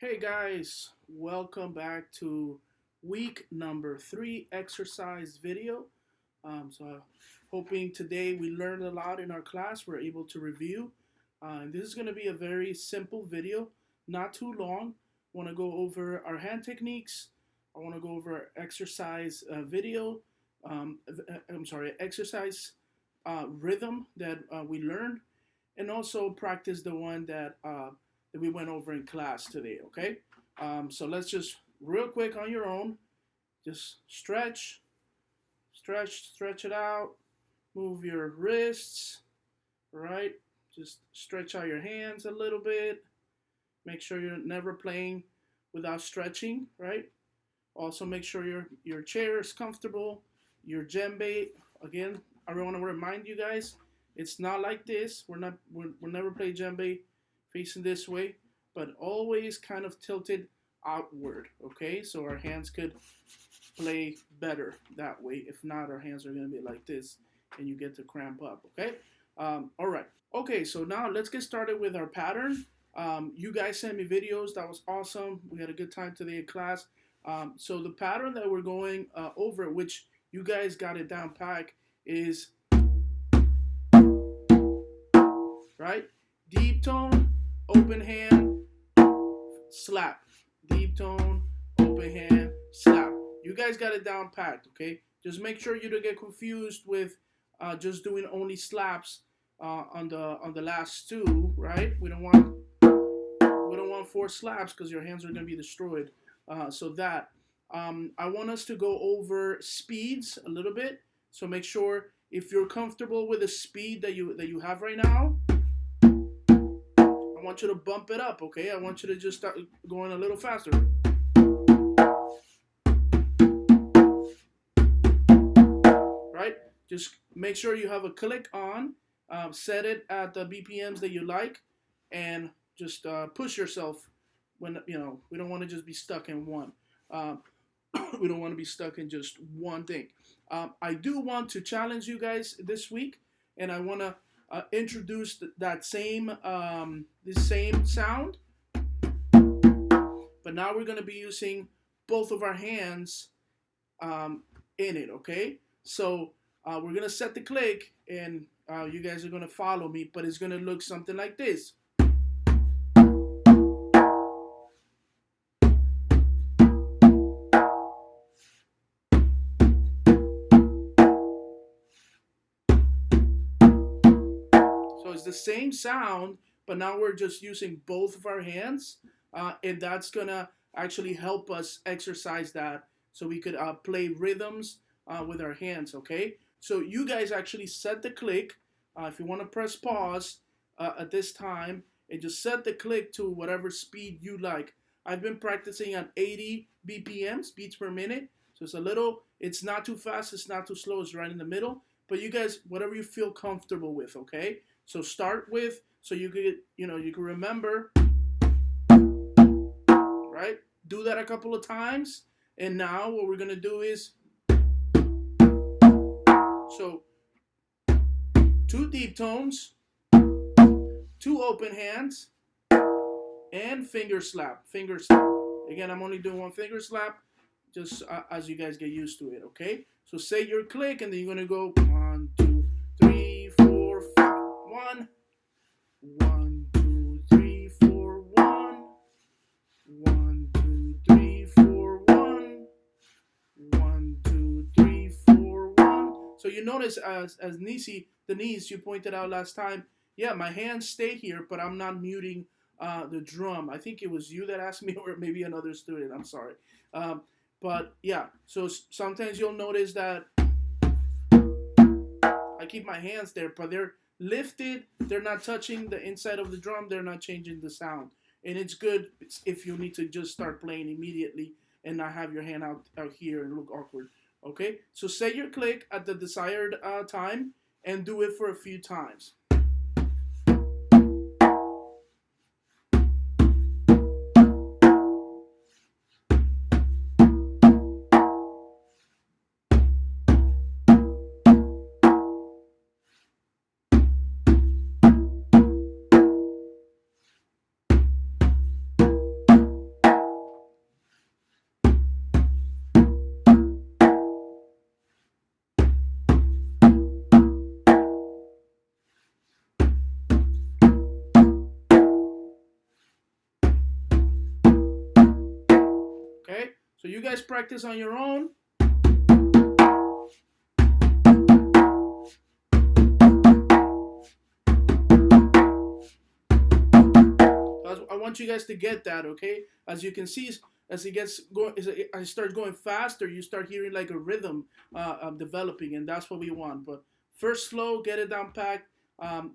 Hey guys, welcome back to week number 3 exercise video. Hoping today we learned a lot in our class. We're able to review. And this is going to be a very simple video, not too long. I want to go over our hand techniques. I want to go over exercise video. Exercise rhythm that we learned, and also practice the one that we went over in class today, okay? So let's just real quick on your own, just stretch it out, move your wrists, right? Just stretch out your hands a little bit. Make sure you're never playing without stretching, right? Also make sure your chair is comfortable, your djembe. Again, I want to remind you guys, it's not like this. We'll never play djembe facing this way, but always kind of tilted outward, okay? So our hands could play better that way. If not, our hands are going to be like this, and you get to cramp up, okay? All right. Okay, so now let's get started with our pattern. You guys sent me videos. That was awesome. We had a good time today in class. So the pattern that we're going over, which you guys got it down pack, is, right? Deep tone, open hand, slap. Deep tone, open hand, slap. You guys got it down packed, okay? Just make sure you don't get confused with just doing only slaps on the last two, right? We don't want 4 slaps because your hands are gonna be destroyed. I want us to go over speeds a little bit. So make sure if you're comfortable with the speed that you have right now, I want you to bump it up, okay? I want you to just start going a little faster. Right? Just make sure you have a click on, set it at the BPMs that you like, and just push yourself when, we don't want to just be stuck in one. We don't want to be stuck in just one thing. I do want to challenge you guys this week, and I want to introduce that same this same sound, but now we're going to be using both of our hands in it, okay? So we're going to set the click, and you guys are going to follow me, but it's going to look something like this. It's the same sound, but now we're just using both of our hands, and that's gonna actually help us exercise that, so we could play rhythms with our hands, okay? So you guys actually set the click. If you want to press pause at this time, and just set the click to whatever speed you like. I've been practicing at 80 BPMs, beats per minute, so it's not too fast, it's not too slow, it's right in the middle, but you guys, whatever you feel comfortable with, okay? So start with, so you can remember, right? Do that a couple of times, and now what we're gonna do is, so 2 deep tones, 2 open hands, and finger slap. Again, I'm only doing 1 finger slap, just as you guys get used to it, okay? So say your click, and then you're gonna go 1, 2, 3, 4, 5. 1, 1, 2, 3, 4, 1, 1, 2, 3, 4, 1, 1, 2, 3, 4, 1. So you notice, as Denise, you pointed out last time, yeah, my hands stay here, but I'm not muting the drum. I think it was you that asked me, or maybe another student. I'm sorry. But yeah, so sometimes you'll notice that I keep my hands there, but they're lifted, they're not touching the inside of the drum, they're not changing the sound. And it's good if you need to just start playing immediately and not have your hand out here and look awkward. Okay, so set your click at the desired time and do it for a few times. guys practice on your own, I want you guys to get that, okay? As you can see, as it gets going, as I start going faster, you start hearing like a rhythm developing, and that's what we want. But first, slow, get it down packed.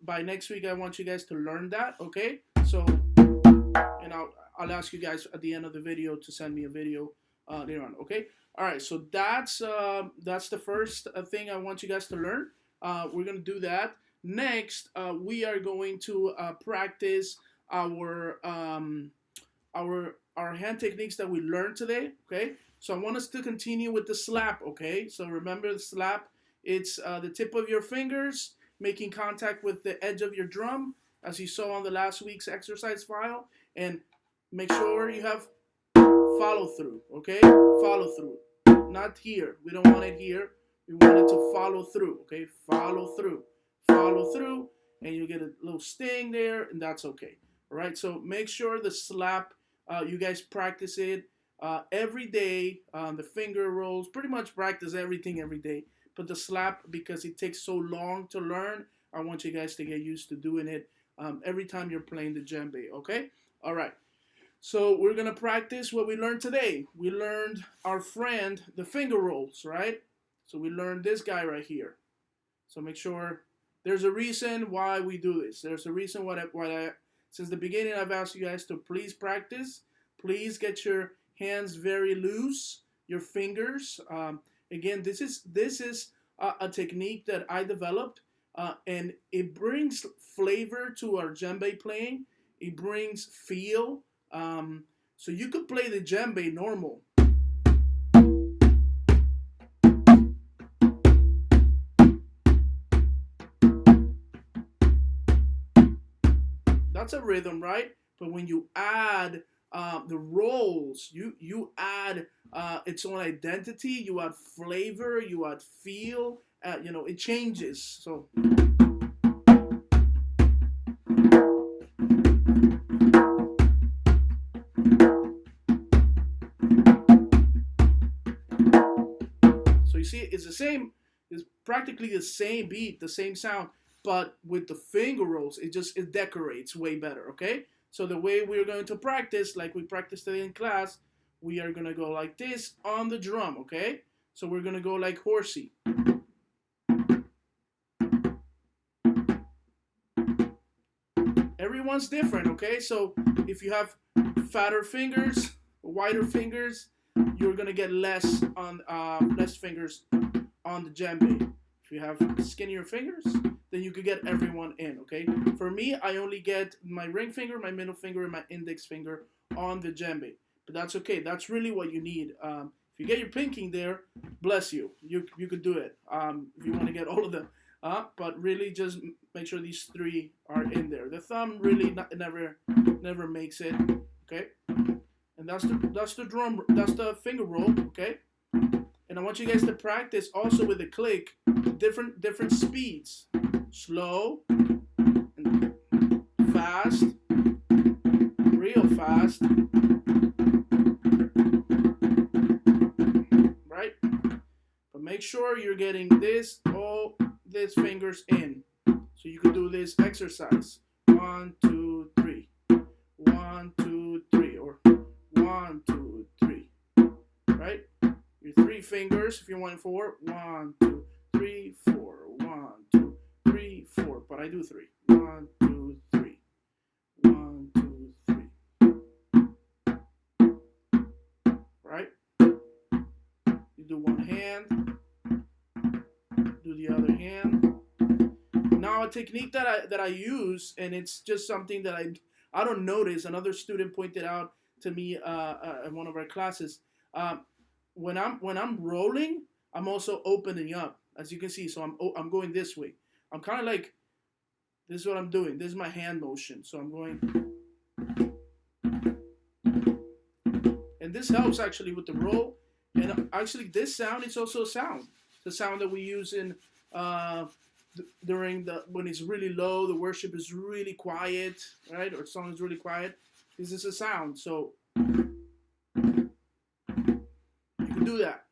By next week, I want you guys to learn that, okay? So, and I'll ask you guys at the end of the video to send me a video later on, okay? All right, so that's the first thing I want you guys to learn. We're gonna do that. Next, we are going to practice our hand techniques that we learned today, okay? So I want us to continue with the slap, okay? So remember the slap, it's the tip of your fingers making contact with the edge of your drum, as you saw on the last week's exercise file, and make sure you have follow through, okay? Follow through, not here. We don't want it here. We want it to follow through, okay? Follow through, and you get a little sting there, and that's okay. All right, so make sure the slap, you guys practice it every day. The finger rolls, pretty much practice everything every day. But the slap, because it takes so long to learn, I want you guys to get used to doing it every time you're playing the djembe, okay? All right, so we're going to practice what we learned today. We learned our friend, the finger rolls, right? So we learned this guy right here. So make sure, there's a reason why we do this. There's a reason why since the beginning, I've asked you guys to please practice. Please get your hands very loose, your fingers. Again, this is a technique that I developed, and it brings flavor to our djembe playing. It brings feel. So you could play the djembe normal. That's a rhythm, right? But when you add the rolls, you add its own identity, you add flavor, you add feel, you know, it changes. So you see, it's the same, it's practically the same beat, the same sound, but with the finger rolls, it decorates way better, okay? So the way we're going to practice, like we practiced today in class, we are going to go like this on the drum, okay? So we're going to go like horsey. Everyone's different, okay? So if you have fatter fingers, wider fingers, you're going to get less fingers on the djembe. If you have skinnier fingers, then you could get everyone in, okay? For me, I only get my ring finger, my middle finger, and my index finger on the djembe. But that's okay. That's really what you need. If you get your pinking there, bless you. You could do it if you want to get all of them. But really just make sure these three are in there. The thumb really never makes it, okay? And that's the finger roll, okay? And I want you guys to practice also with the click, different speeds. Slow, and fast, real fast, right? But make sure you're getting all these fingers in. So you can do this exercise. 1, 2, 3. 1, 2, 3. Or 1, 2, 3. Right? Your 3 fingers if you want 4. 1, 2, 3, 4. 1, 2, 3, 4. But I do 3. 1, 2, 3. 1, 2, 3. Right? You do one hand. Do the other hand. Now a technique that I use, and it's just something that I don't notice. Another student pointed out to me in one of our classes. When I'm rolling, I'm also opening up, as you can see. So I'm going this way. I'm kind of like, this is what I'm doing. This is my hand motion. So I'm going, and this helps actually with the roll. And actually, this sound is also a sound. The sound that we use in when it's really low, the worship is really quiet, right? Or song is really quiet. This is a sound. So do that.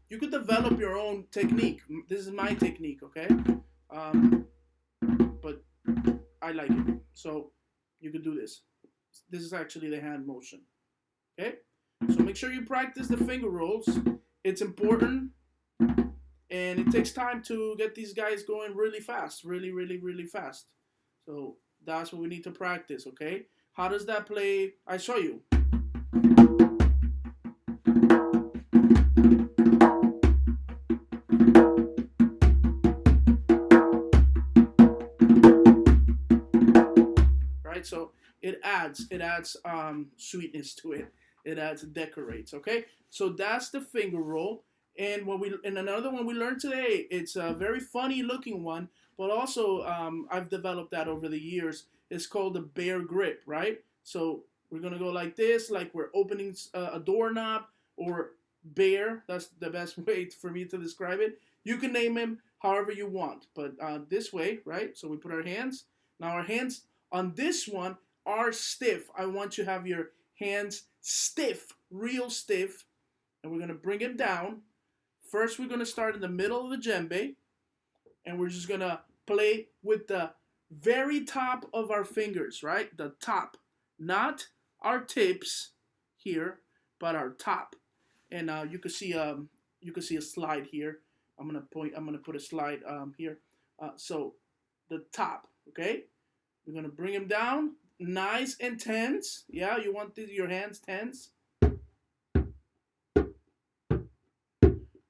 You could develop your own technique. This is my technique, okay? But I like it. So you could do this. This is actually the hand motion, okay? So make sure you practice the finger rolls. It's important, and it takes time to get these guys going really fast, really fast. So that's what we need to practice, okay? How does that play? I show you. Right? So it adds sweetness to it. It adds decorates, okay? So that's the finger roll. And another one we learned today, it's a very funny looking one, but also I've developed that over the years. It's called the bear grip, right? So we're gonna go like this, like we're opening a doorknob, or bear. That's the best way for me to describe it. You can name him however you want, but this way, right? So we put our hands. Now our hands on this one are stiff. I want you to have your hands stiff, real stiff, and we're gonna bring him down. First, we're gonna start in the middle of the djembe, and we're just gonna play with the very top of our fingers, right? The top, not our tips here, but our top. And you can see a slide here. I'm gonna put a slide here. So the top, okay? We're gonna bring him down, nice and tense. Yeah, you want your hands tense.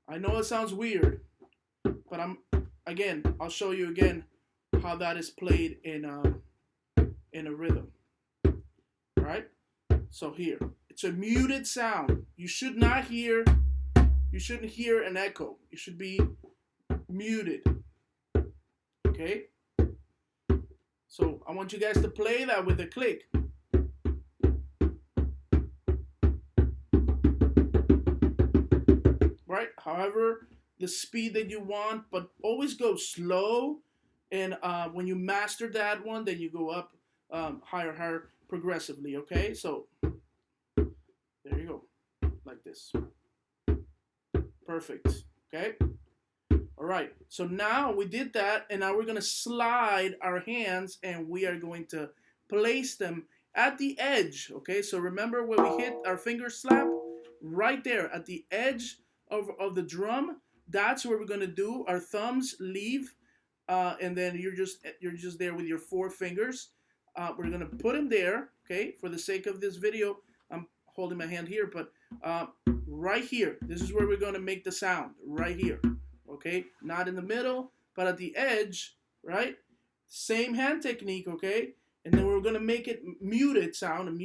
I know it sounds weird, but I'll show you again how that is played in a rhythm. All right? So here, it's a muted sound. You shouldn't hear an echo. It should be muted. Okay? So I want you guys to play that with a click. Right? However, the speed that you want, but always go slow. And when you master that one, then you go up higher, progressively. Okay? So there you go, like this. Perfect. Okay? All right. So now we did that, and now we're gonna slide our hands, and we are going to place them at the edge. Okay? So remember when we hit our finger slap right there at the edge of the drum. That's where we're gonna do our thumbs leave, and then you're just there with your 4 fingers. We're gonna put them there, okay? For the sake of this video, I'm holding my hand here, but right here, this is where we're gonna make the sound, right here, okay? Not in the middle, but at the edge, right? Same hand technique, okay? And then we're gonna make it a muted sound.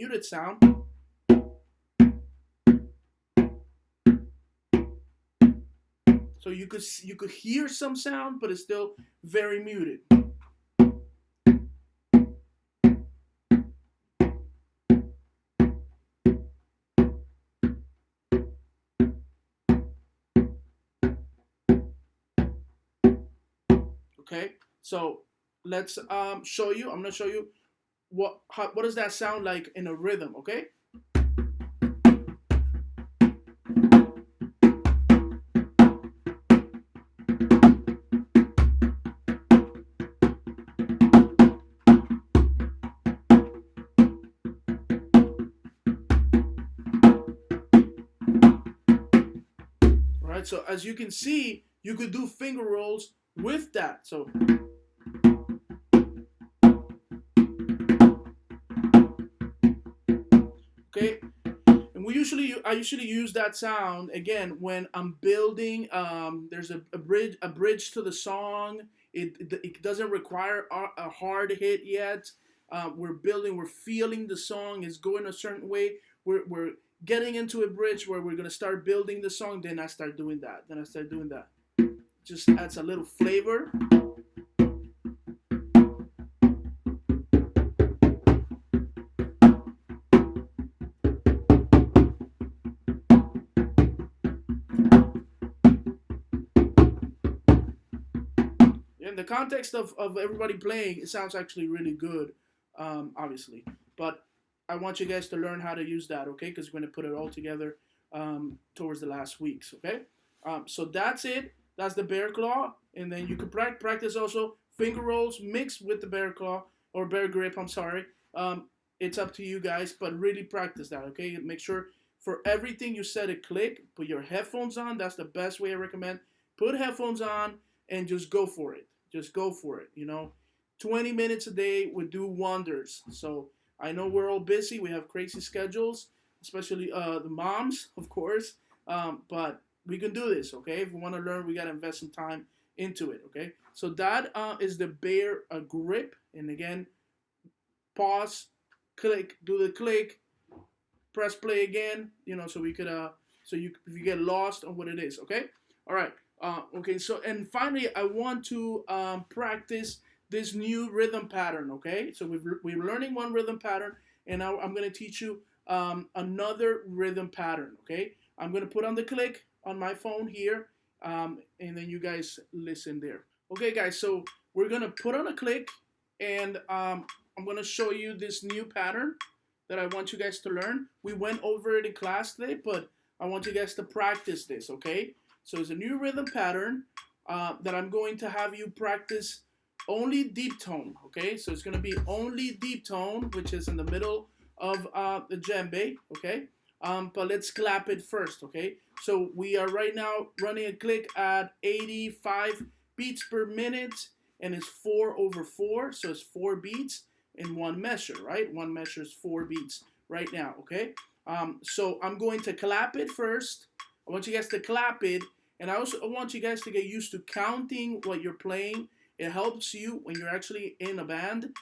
So you could hear some sound, but it's still very muted. Okay, so let's show you. I'm gonna show you what does that sound like in a rhythm. Okay. Right, so as you can see, you could do finger rolls with that. So okay, and I usually use that sound again when I'm building. There's a bridge to the song. It doesn't require a hard hit yet. We're feeling the song is going a certain way. We're getting into a bridge where we're gonna start building the song. Then I start doing that. Just adds a little flavor. In the context of everybody playing, it sounds actually really good, obviously. But I want you guys to learn how to use that, okay? Because we're going to put it all together towards the last weeks. Okay, so that's it. That's the bear claw, and then you can practice also finger rolls mixed with the bear claw or bear grip. I'm sorry. It's up to you guys, but really practice that. Okay, make sure for everything you set a click. Put your headphones on. That's the best way I recommend. Put headphones on and just go for it. Just go for it. 20 minutes a day would do wonders. So I know we're all busy. We have crazy schedules, especially the moms, of course. But we can do this, okay? If we want to learn, we got to invest some time into it, okay? So that is the bear grip. And again, pause, click, do the click, press play again, so we could, if you get lost on what it is, okay? All right. Okay, so, and finally, I want to practice this new rhythm pattern, okay? So we're learning one rhythm pattern, and now I'm going to teach you another rhythm pattern, okay? I'm going to put on the click on my phone here, and then you guys listen there. Okay, guys, so we're going to put on a click, and I'm going to show you this new pattern that I want you guys to learn. We went over it in class today, but I want you guys to practice this, okay? So it's a new rhythm pattern that I'm going to have you practice only deep tone, okay? So it's going to be only deep tone, which is in the middle of the djembe, okay? But let's clap it first, okay? So we are right now running a click at 85 beats per minute, and it's 4/4, so it's 4 beats in one measure, right? One measure is 4 beats right now, okay? So I'm going to clap it first. I want you guys to clap it, and I also want you guys to get used to counting what you're playing. It helps you when you're actually in a band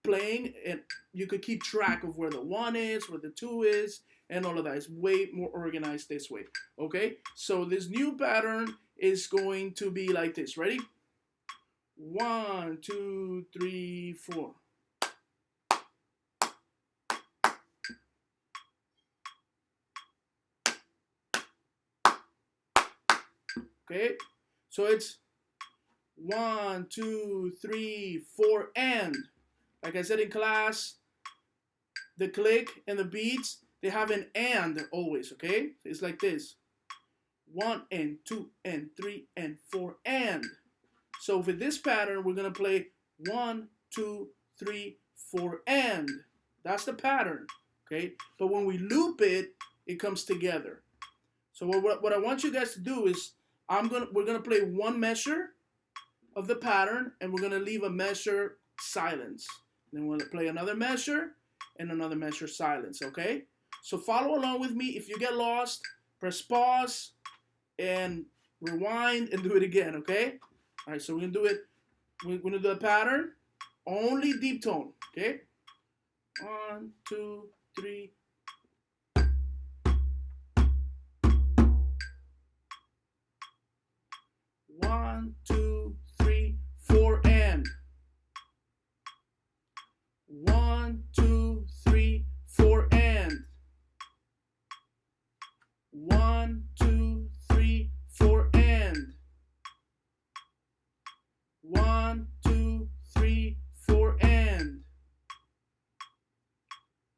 playing, and you could keep track of where the 1 is, where the 2 is, and all of that. It's way more organized this way, okay? So this new pattern is going to be like this. Ready? 1, 2, 3, 4. Okay, so it's 1, 2, 3, 4, and like I said in class, the click and the beats, they have an and always, okay? It's like this. 1 and 2 and 3 and 4 and. So for this pattern, we're gonna play 1, 2, 3, 4 and. That's the pattern, okay? But when we loop it, it comes together. So what I want you guys to do is we're gonna play one measure of the pattern, and we're gonna leave a measure silence. Then we're gonna play another measure and another measure silence, okay? So follow along with me. If you get lost, press pause and rewind and do it again, okay? All right, so we're gonna do it. We're gonna do a pattern, only deep tone, okay? 1, 2, 3. 1, 2, 3, 4 and. 1, 2, 3, 4 and. 1, 2, 3, 4 and. 1, 2, 3, 4 and.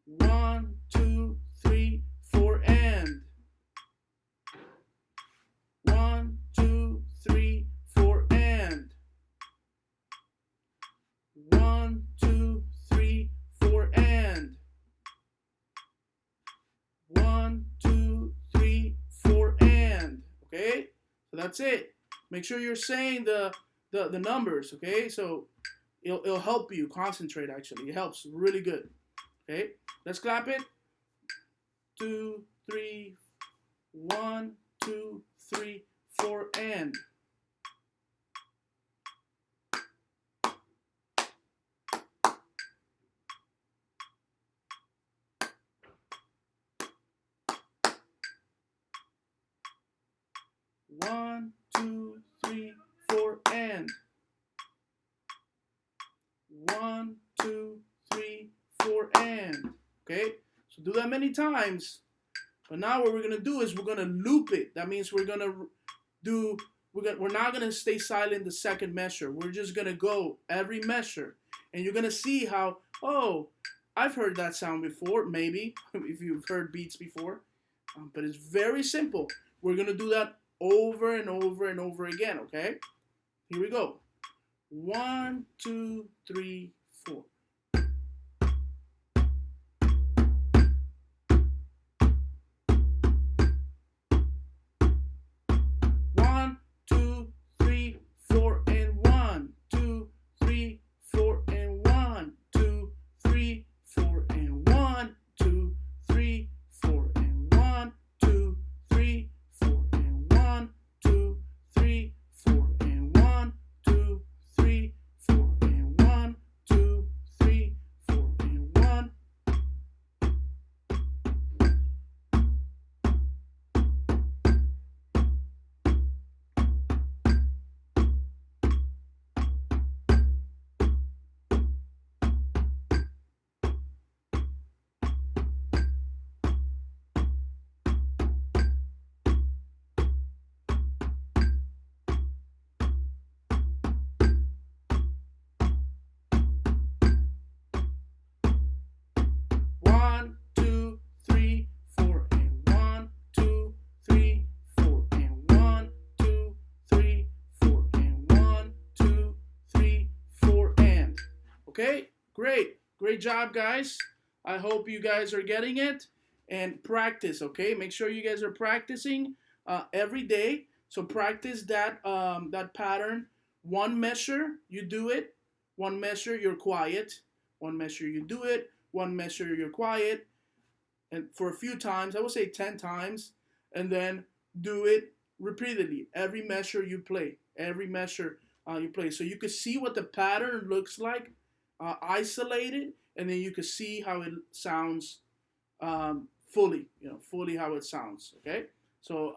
1, 2, 3, 4 and. 1, 2, 3, 4 and. 1, 2, 3, 4 and. 1, 2, 3, 4 and. Okay, so that's it. Make sure you're saying the numbers. Okay, so it'll help you concentrate. Actually, it helps really good. Okay, let's clap it. 2, 3, 1, 2, 3, 4 and. One, 2, 3, 4 and. 1, 2, 3, 4 and. Okay, so do that many times. But now what we're gonna do is we're gonna loop it. That means we're not gonna stay silent the second measure. We're just gonna go every measure, and you're gonna see how, oh, I've heard that sound before. Maybe if you've heard beats before, But it's very simple. We're going to do that over and over and over again, okay? Here we go. 1, 2, 3, 4. 1, 2, 3, 4, and 1, 2, 3, 4, and 1, 2, 3, 4, and 1, 2, 3, 4, and 1, 2, 3, 4, and 1, 2, 3, 4, and 1, 2, 3, 4, and 1, 2, 3, 4, and 1. One, two, three, four, and 1, 2, 3, 4, and 1, 2, 3, 4, and 1, 2, 3, 4, and. Okay, great job, guys. I hope you guys are getting it, and practice. Okay, make sure you guys are practicing every day. So practice that pattern. One measure, you do it. One measure, you're quiet. One measure, you do it. One measure, you're quiet, and for a few times, I would say 10 times, and then do it repeatedly. Every measure you play, so you can see what the pattern looks like, isolated, and then you can see how it sounds fully how it sounds. Okay, so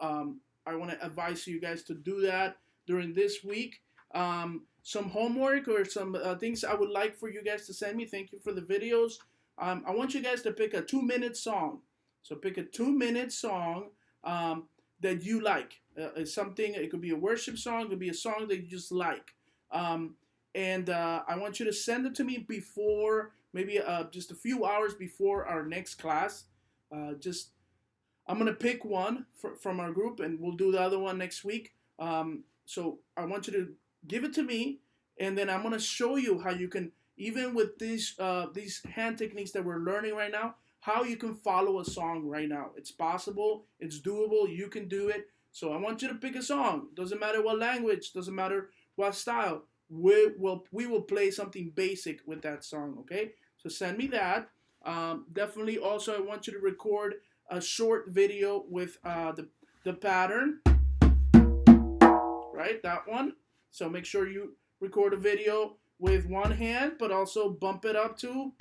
I want to advise you guys to do that during this week. Some homework or some things I would like for you guys to send me. Thank you for the videos. I want you guys to pick a 2-minute song. So pick a 2-minute song that you like. It's something, it could be a worship song, it could be a song that you just like. And I want you to send it to me before, maybe just a few hours before our next class. I'm going to pick one from our group, and we'll do the other one next week. So I want you to give it to me, and then I'm going to show you how you can, even with these hand techniques that we're learning right now, how you can follow a song right now. It's possible, it's doable, you can do it. So I want you to pick a song. Doesn't matter what language, doesn't matter what style. We will play something basic with that song, okay? So send me that. Definitely also I want you to record a short video with the pattern, right? That one. So make sure you record a video with one hand, but also bump it up too.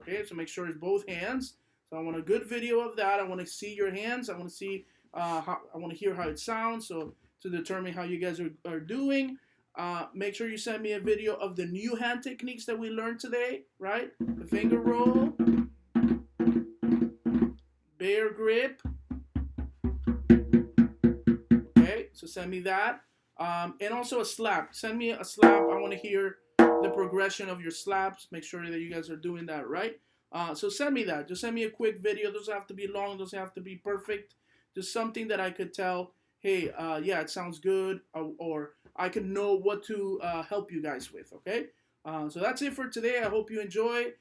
Okay, so make sure it's both hands. So I want a good video of that. I want to see your hands. I want to see I want to hear how it sounds. So to determine how you guys are doing, make sure you send me a video of the new hand techniques that we learned today. Right, the finger roll, bear grip. Okay, so send me that. And also a slap. Send me a slap. I want to hear the progression of your slaps. Make sure that you guys are doing that right. So send me that. Just send me a quick video. It doesn't have to be long. It doesn't have to be perfect. Just something that I could tell, hey, yeah, it sounds good. Or I can know what to help you guys with, okay? So that's it for today. I hope you enjoy.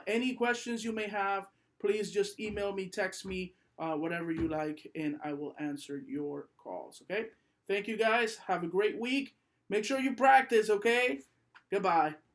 Any questions you may have, please just email me, text me, whatever you like, and I will answer your calls, okay? Thank you guys. Have a great week. Make sure you practice, okay? Goodbye.